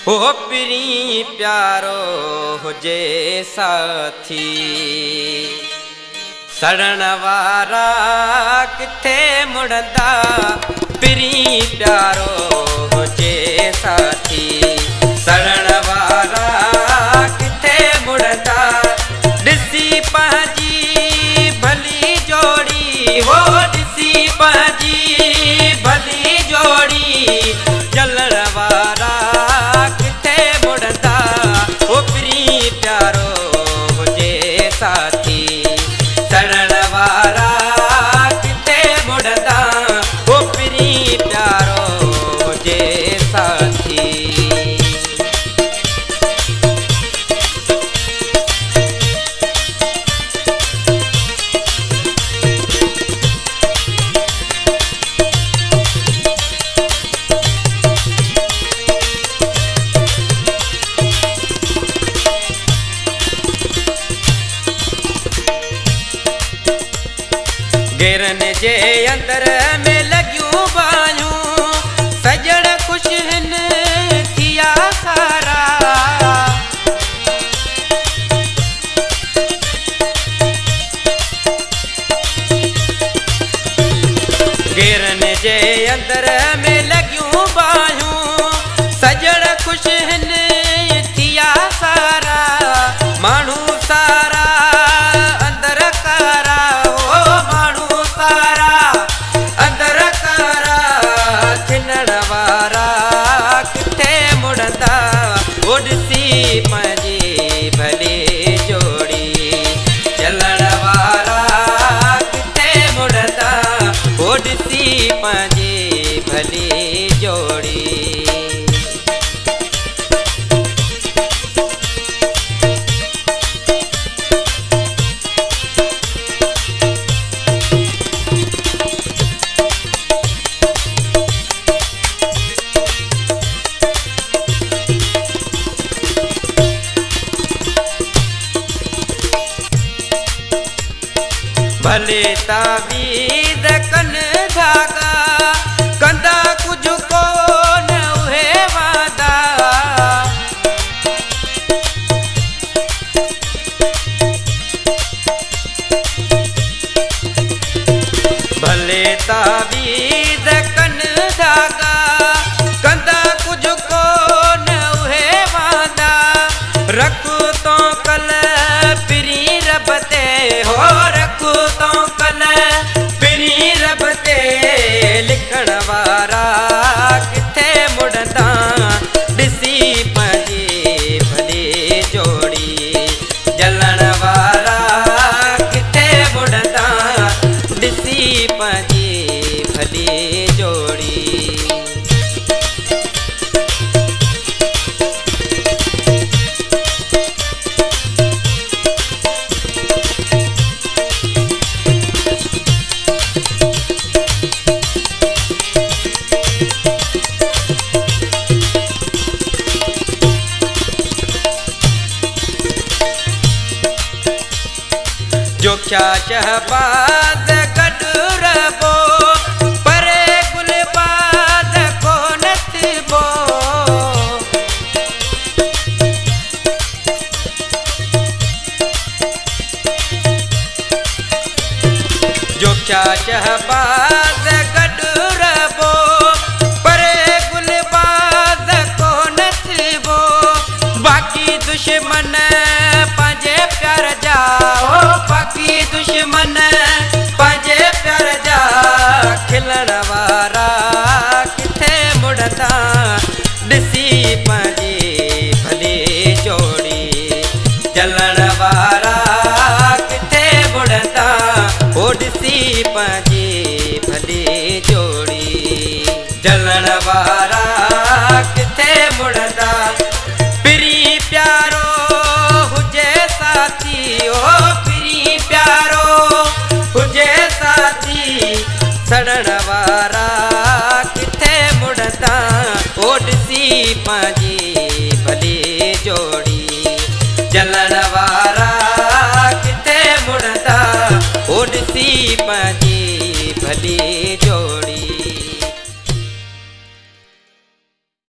ओ पिरी प्यारो हुजे साथी, सड़न वारा किथे मुड़दा। पिरी प्यारो हुजे साथी, सड़न वारा किथे मुड़दा। ॾिसी पंहिंजी भली जोड़ी, हो ॾिसी पंहिंजी भली जोड़ी, जलण वारा किथे मुड़दा। ओ पिरी प्यारो हुजे साथी, सड़न वारा किथे मुड़दा। ओ पिरी प्यारो हुजे साथी। घेरन जे अंदर में लगियूं बायूं, सजण खुश हिन थिया सारा। घेरन जे अंदर में लगियूं बायूं, सजण खुश हिन थिया सारा। माण्हू सारा अंदर कारा, ओ माण्हू सारा अंदर कारा, थिनण वारा किथे मुड़दा। ओ ॾिसी पंहिंजी भली जोड़ी, जलण वारा किथे मुड़दा। ओ ॾिसी पंहिंजी भली जोड़ी। भले ताबीद कन धागा, कंदा कुछ कोन उहे वादा। भले ताबीद कन धागा, कंदा कुछ कोन उहे वादा। रखो तो कल पिरी रब ते, हो रखो तो कल पिरी रब ते। लिखण वारा किथे मुड़दा, ॾिसी पंहिंजी भली जोड़ी, जलण वारा किथे मुड़दा। ॾिसी पंहिंजी भली जोड़ी। जो क्या शहबाज गॾु रबो, परे गुलबाज को नथिबो। जो क्या शहबाज गॾु रबो, परे गुलबाज को नथिबो। बाक़ी दुश्मन पंहिंजे प्यार जा, बाक़ी दुश्मन पंहिंजे प्यार जा। खिलण वारा किथे मुड़दा, ॾिसी पंहिंजी भली जोड़ी, जलण वारा किथे मुड़दा। ओ ॾिसी पंहिंजी भली जोड़ी, जलण वारा किथे मुड़दा। पिरी प्यारो हुजे साथी, ओ पिरी प्यारो हुजे साथी, सड़न वारा किथे मुड़दा। ओ ॾिसी पंहिंजी